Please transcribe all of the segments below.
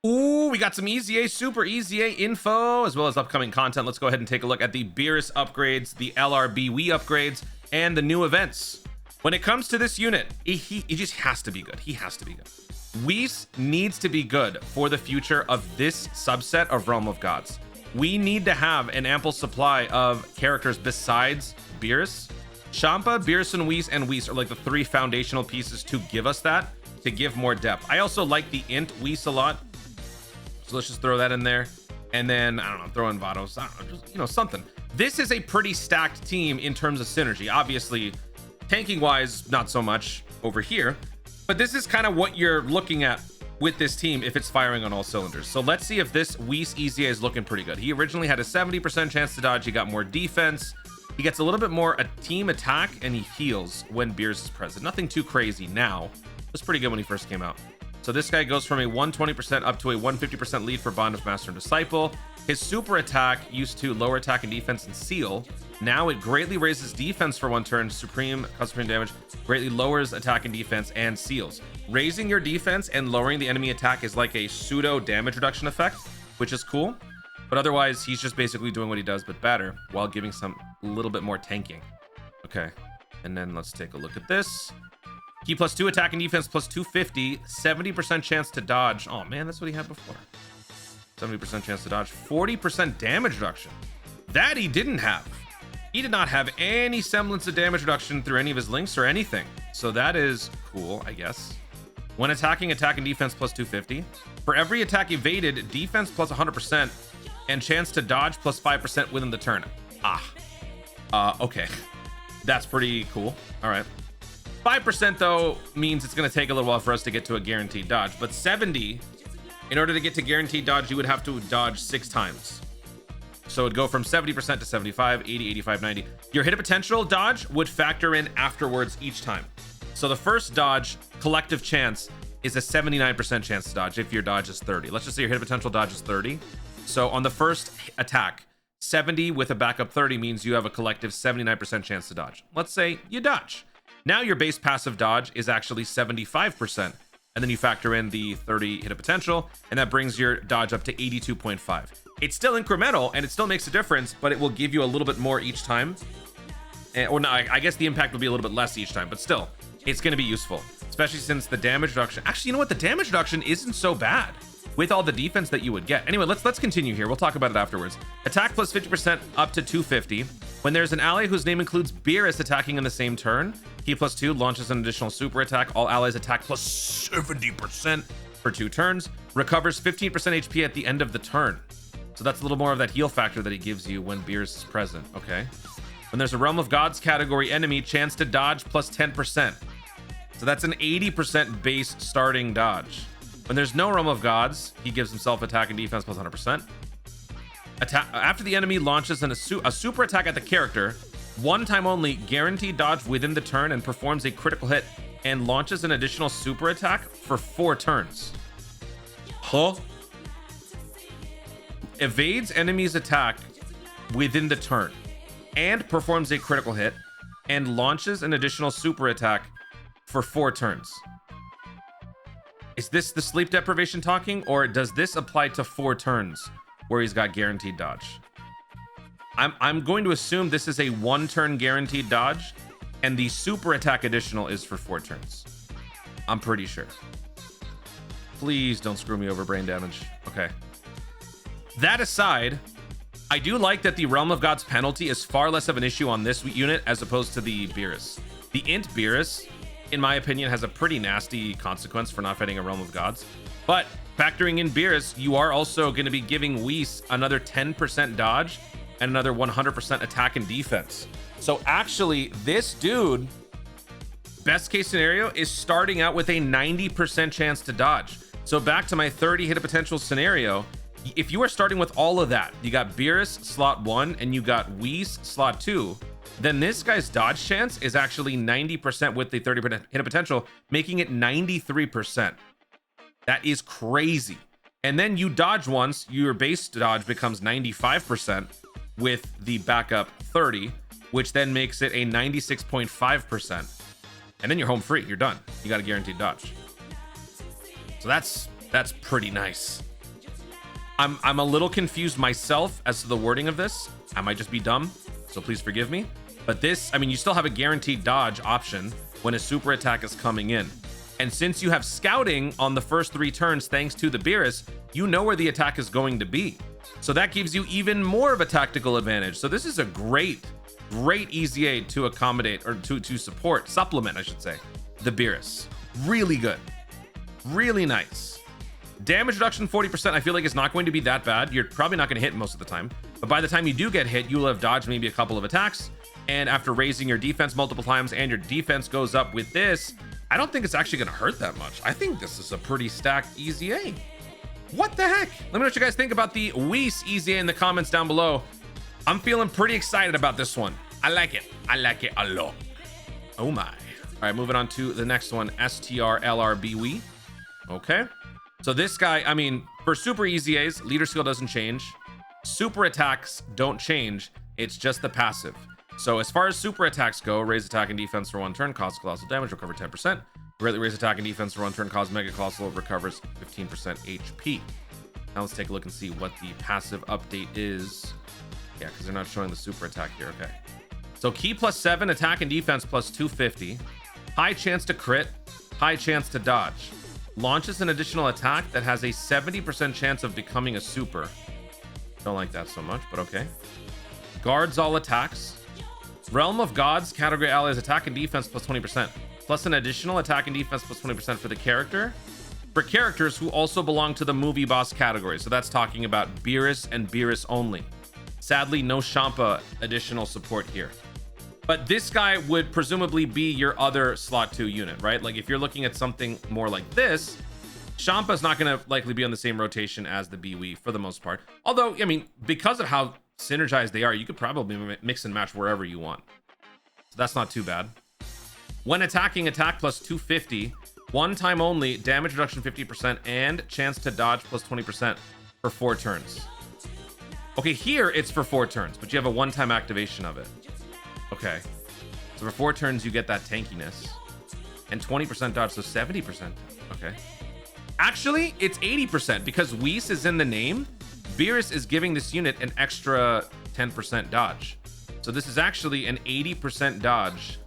Ooh, we got some EZA, super EZA info, as well as upcoming content. Let's go ahead and take a look at the Beerus upgrades, the LRB Wii upgrades, and the new events. When it comes to this unit, he just has to be good. He has to be good. Whis needs to be good for the future of this subset of Realm of Gods. We need to have an ample supply of characters besides Beerus. Champa, Beerus, and Whis are like the three foundational pieces to give us that, to give more depth. I also like the int Whis a lot, so let's just throw that in there. And then, I don't know, throw in Vados, I don't know, just, you know, something. This is a pretty stacked team in terms of synergy. Obviously, tanking wise, not so much over here, but this is kind of what you're looking at with this team if it's firing on all cylinders. So let's see if this Whis EZA is looking pretty good. He originally had a 70% chance to dodge. He got more defense. He gets a little bit more a team attack, and he heals when Beerus is present. Nothing too crazy now. It was pretty good when he first came out. So this guy goes from a 120% up to a 150% lead for Bond of Master and Disciple. His super attack used to lower attack and defense and seal. Now it greatly raises defense for one turn, supreme damage, greatly lowers attack and defense, and seals. Raising your defense and lowering the enemy attack is like a pseudo damage reduction effect, which is cool. But otherwise, he's just basically doing what he does, but better, while giving some little bit more tanking. Okay, and then let's take a look at this. Key +2 attack and defense +250, 70% chance to dodge. Oh man, that's what he had before. 70% chance to dodge, 40% damage reduction. That he didn't have. He did not have any semblance of damage reduction through any of his links or anything. So that is cool, I guess. When attacking, attack and defense +250. For every attack evaded, defense +100%, and chance to dodge +5% within the turn. Okay. That's pretty cool. All right. 5% though means it's going to take a little while for us to get to a guaranteed dodge, but 70, in order to get to guaranteed dodge, you would have to dodge 6 times. So it'd go from 70% to 75, 80, 85, 90. Your hit potential dodge would factor in afterwards each time. So the first dodge collective chance is a 79% chance to dodge if your dodge is 30. Let's just say your hit potential dodge is 30. So on the first attack, 70 with a backup 30 means you have a collective 79% chance to dodge. Let's say you dodge. Now your base passive dodge is actually 75%. And then you factor in the 30 hit potential, and that brings your dodge up to 82.5. It's still incremental, and it still makes a difference, but it will give you a little bit more each time. Or no, I guess the impact will be a little bit less each time, but still, it's going to be useful, especially since the damage reduction. Actually, you know what? The damage reduction isn't so bad with all the defense that you would get. Anyway, let's continue here. We'll talk about it afterwards. Attack +50% up to 250. When there's an ally whose name includes Beerus attacking in the same turn, Key +2 launches an additional super attack. All allies attack +70% for 2 turns. Recovers 15% HP at the end of the turn. So that's a little more of that heal factor that he gives you when Beerus is present. Okay. When there's a Realm of Gods category enemy, chance to dodge +10%. So that's an 80% base starting dodge. When there's no Realm of Gods, he gives himself attack and defense +100%. After the enemy launches a super attack at the character, one time only, guaranteed dodge within the turn and performs a critical hit and launches an additional super attack for 4 turns. Huh? Evades enemy's attack within the turn and performs a critical hit and launches an additional super attack for 4 turns. Is this the sleep deprivation talking, or does this apply to 4 turns where he's got guaranteed dodge? I'm going to assume this is a 1-turn guaranteed dodge, and the super attack additional is for 4 turns. I'm pretty sure. Please don't screw me over, brain damage. Okay. That aside, I do like that the Realm of Gods penalty is far less of an issue on this unit as opposed to the Beerus. The int Beerus, in my opinion, has a pretty nasty consequence for not fighting a Realm of Gods. But factoring in Beerus, you are also going to be giving Whis another 10% dodge and another 100% attack and defense. So actually, this dude, best case scenario, is starting out with a 90% chance to dodge. So back to my 30 hit potential scenario, if you are starting with all of that, you got Beerus slot 1 and you got Whis slot 2, then this guy's dodge chance is actually 90% with the 30% hit potential, making it 93%. That is crazy. And then you dodge once, your base dodge becomes 95% with the backup 30, which then makes it a 96.5%. And then you're home free. You're done. You got a guaranteed dodge. So that's pretty nice. I'm a little confused myself as to the wording of this. I might just be dumb, so please forgive me. But this, I mean, you still have a guaranteed dodge option when a super attack is coming in. And since you have scouting on the first 3 turns, thanks to the Beerus, you know where the attack is going to be. So that gives you even more of a tactical advantage. So this is a great EZA to accommodate, or to supplement, I should say, the Beerus. Really good. Really nice. Damage reduction 40%, I feel like it's not going to be that bad. You're probably not going to hit most of the time. But by the time you do get hit, you will have dodged maybe a couple of attacks. And after raising your defense multiple times and your defense goes up with this, I don't think it's actually going to hurt that much. I think this is a pretty stacked EZA. What the heck? Let me know what you guys think about the Whis EZA in the comments down below. I'm feeling pretty excited about this one. I like it. I like it a lot. Oh my. All right, moving on to the next one, STR Whis. Okay. So this guy, I mean, for super EZAs, leader skill doesn't change. Super attacks don't change. It's just the passive. So as far as super attacks go, raise attack and defense for 1 turn, cause colossal damage, recover 10%. Greatly raise attack and defense for 1 turn, cause mega colossal, recovers 15% HP. Now let's take a look and see what the passive update is. Yeah, because they're not showing the super attack here. Okay. So key +7, attack and defense +250. High chance to crit, high chance to dodge. Launches an additional attack that has a 70% chance of becoming a super. Don't like that so much, but okay. Guards all attacks. Realm of Gods, category allies, attack and defense +20%. Plus an additional attack and defense +20% for the character. For characters who also belong to the movie boss category. So that's talking about Beerus and Beerus only. Sadly, no Champa additional support here. But this guy would presumably be your other slot 2 unit, right? Like if you're looking at something more like this, Champa's not going to likely be on the same rotation as the Wii for the most part. Although, I mean, because of how synergized they are, you could probably mix and match wherever you want. So that's not too bad. When attacking, attack +250, 1 time only, damage reduction 50%, and chance to dodge +20% for 4 turns. Okay, here it's for 4 turns, but you have a 1-time activation of it. Okay, so for 4 turns you get that tankiness and 20% dodge, so 70%. Okay, actually it's 80% because Whis is in the name. Beerus is giving this unit an extra 10% dodge, so this is actually an 80% dodge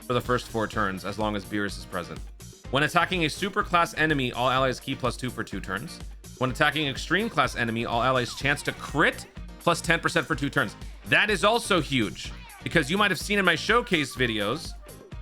for the first 4 turns as long as Beerus is present. When attacking a super class enemy, all allies key +2 for 2 turns. When attacking extreme class enemy, all allies chance to crit +10% for 2 turns. That is also huge, because you might have seen in my showcase videos,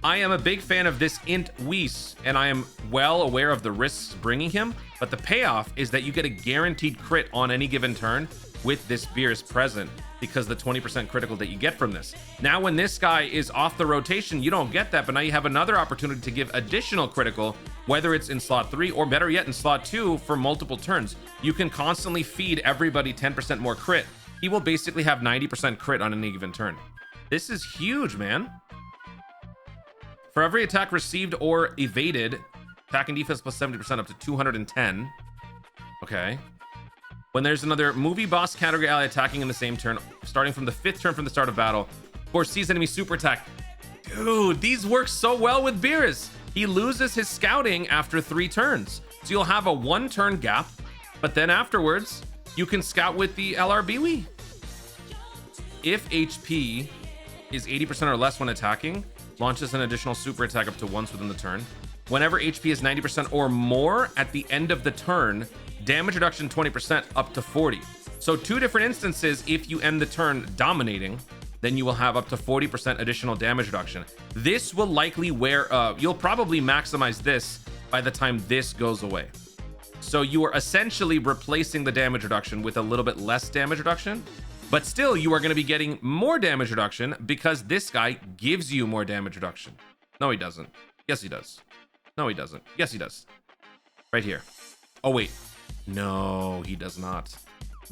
I am a big fan of this int Whis, and I am well aware of the risks bringing him, but the payoff is that you get a guaranteed crit on any given turn with this Beerus present, because the 20% critical that you get from this. Now when this guy is off the rotation, you don't get that, but now you have another opportunity to give additional critical, whether it's in slot 3 or better yet in slot 2 for multiple turns. You can constantly feed everybody 10% more crit. He will basically have 90% crit on any given turn. This is huge, man. For every attack received or evaded, attack and defense +70% up to 210. Okay. When there's another movie boss category ally attacking in the same turn, starting from the 5th turn from the start of battle, foresees enemy super attack. Dude, these work so well with Beerus. He loses his scouting after 3 turns. So you'll have a 1-turn gap, but then afterwards, you can scout with the LRB. If HP is 80% or less when attacking, launches an additional super attack up to once within the turn. Whenever HP is 90% or more at the end of the turn, damage reduction 20% up to 40. So 2 different instances, if you end the turn dominating, then you will have up to 40% additional damage reduction. This will likely wear, you'll probably maximize this by the time this goes away. So you are essentially replacing the damage reduction with a little bit less damage reduction, but still you are going to be getting more damage reduction because this guy gives you more damage reduction. No, he doesn't. Yes, he does. No, he doesn't. Yes, he does. Right here. Oh, wait. No, he does not.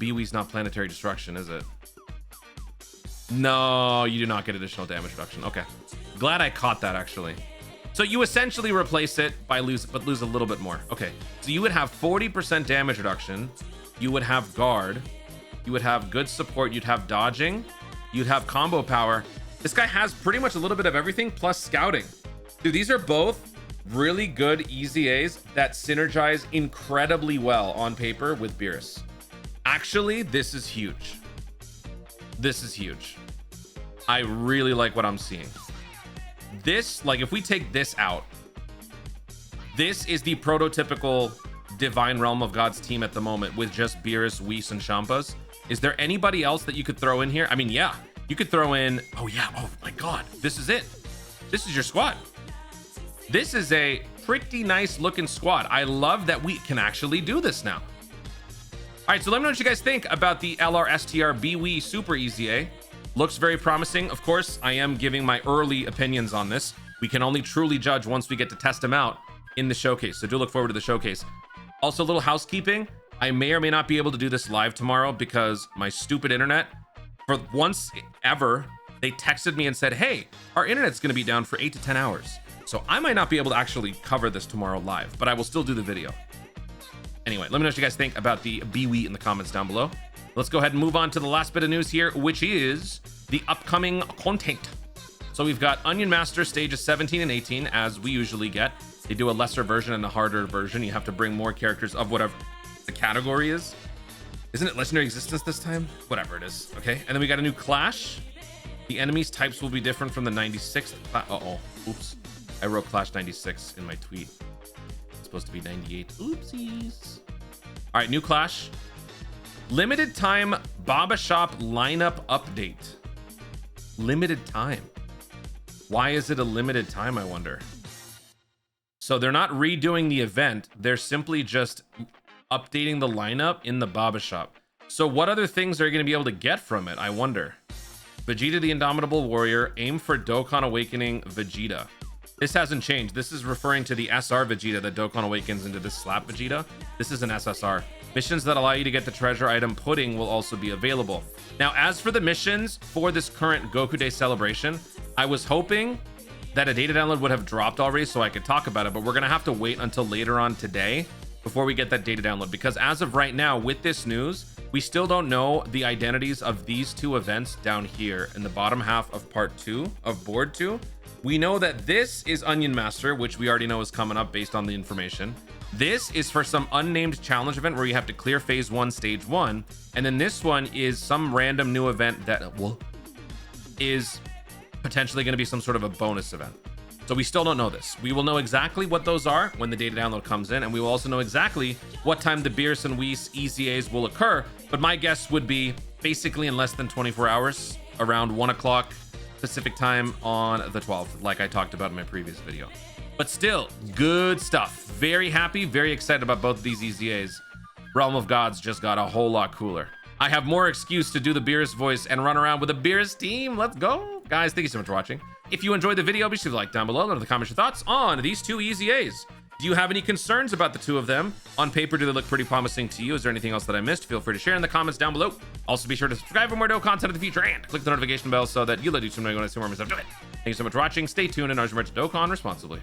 Beerus not planetary destruction, is it? No, you do not get additional damage reduction. Okay. Glad I caught that, actually. So you essentially replace it by lose a little bit more. Okay. So you would have 40% damage reduction. You would have guard. You would have good support. You'd have dodging. You'd have combo power. This guy has pretty much a little bit of everything plus scouting. Dude, these are both really good EZAs that synergize incredibly well on paper with Beerus. Actually, this is huge. This is huge. I really like what I'm seeing. This, like, if we take this out, this is the prototypical Divine Realm of God's team at the moment with just Beerus, Whis, and Champas. Is there anybody else that you could throw in here? I mean, yeah, you could throw in, oh yeah, oh my God, this is it. This is your squad. This is a pretty nice looking squad. I love that we can actually do this now. All right, so let me know what you guys think about the LR STR Beerus Super EZA. Looks very promising. Of course, I am giving my early opinions on this. We can only truly judge once we get to test them out in the showcase. So do look forward to the showcase. Also, a little housekeeping. I may or may not be able to do this live tomorrow because my stupid internet, for once ever, they texted me and said, hey, our internet's going to be down for 8 to 10 hours. So I might not be able to actually cover this tomorrow live, but I will still do the video. Anyway, let me know what you guys think about the Beerus in the comments down below. Let's go ahead and move on to the last bit of news here, which is the upcoming content. So we've got Onion Master stages 17 and 18, as we usually get. They do a lesser version and a harder version. You have to bring more characters of whatever the category is. Isn't it Legendary Existence this time? Whatever it is, okay? And then we got a new Clash. The enemies' types will be different from the 96th. Uh-oh, oops. I wrote Clash 96 in my tweet. It's supposed to be 98. Oopsies. All right, new Clash. Limited time Baba Shop lineup update. Limited time. Why is it a limited time, I wonder? So they're not redoing the event. They're simply just updating the lineup in the Baba Shop. So what other things are you going to be able to get from it, I wonder? Vegeta the Indomitable Warrior. Aim for Dokkan Awakening Vegeta. This hasn't changed. This is referring to the SR Vegeta that Dokkan awakens into this slap Vegeta. This is an SSR. Missions that allow you to get the treasure item pudding will also be available. Now, as for the missions for this current Goku Day celebration, I was hoping that a data download would have dropped already so I could talk about it, but we're going to have to wait until later on today before we get that data download, because as of right now, with this news, we still don't know the identities of these two events down here in the bottom half of part 2 of board 2. We know that this is Onion Master, which we already know is coming up based on the information. This is for some unnamed challenge event where you have to clear phase 1, stage 1. And then this one is some random new event that is potentially going to be some sort of a bonus event. So we still don't know this. We will know exactly what those are when the data download comes in, and we will also know exactly what time the Beerus and Whis EZAs will occur. But my guess would be basically in less than 24 hours, around 1 o'clock Pacific time on the 12th, like I talked about in my previous video. But still, good stuff. Very happy, very excited about both of these EZAs. Realm of Gods just got a whole lot cooler. I have more excuse to do the Beerus voice and run around with a Beerus team. Let's go. Guys, thank you so much for watching. If you enjoyed the video, be sure to like down below. Let me know in the comments your thoughts on these two EZAs. Do you have any concerns about the two of them? On paper, do they look pretty promising to you? Is there anything else that I missed? Feel free to share in the comments down below. Also, be sure to subscribe for more dope content in the future and click the notification bell so that you'll let YouTube know when I see more of my stuff. Do it. Thank you so much for watching. Stay tuned and remember to Dokkan responsibly.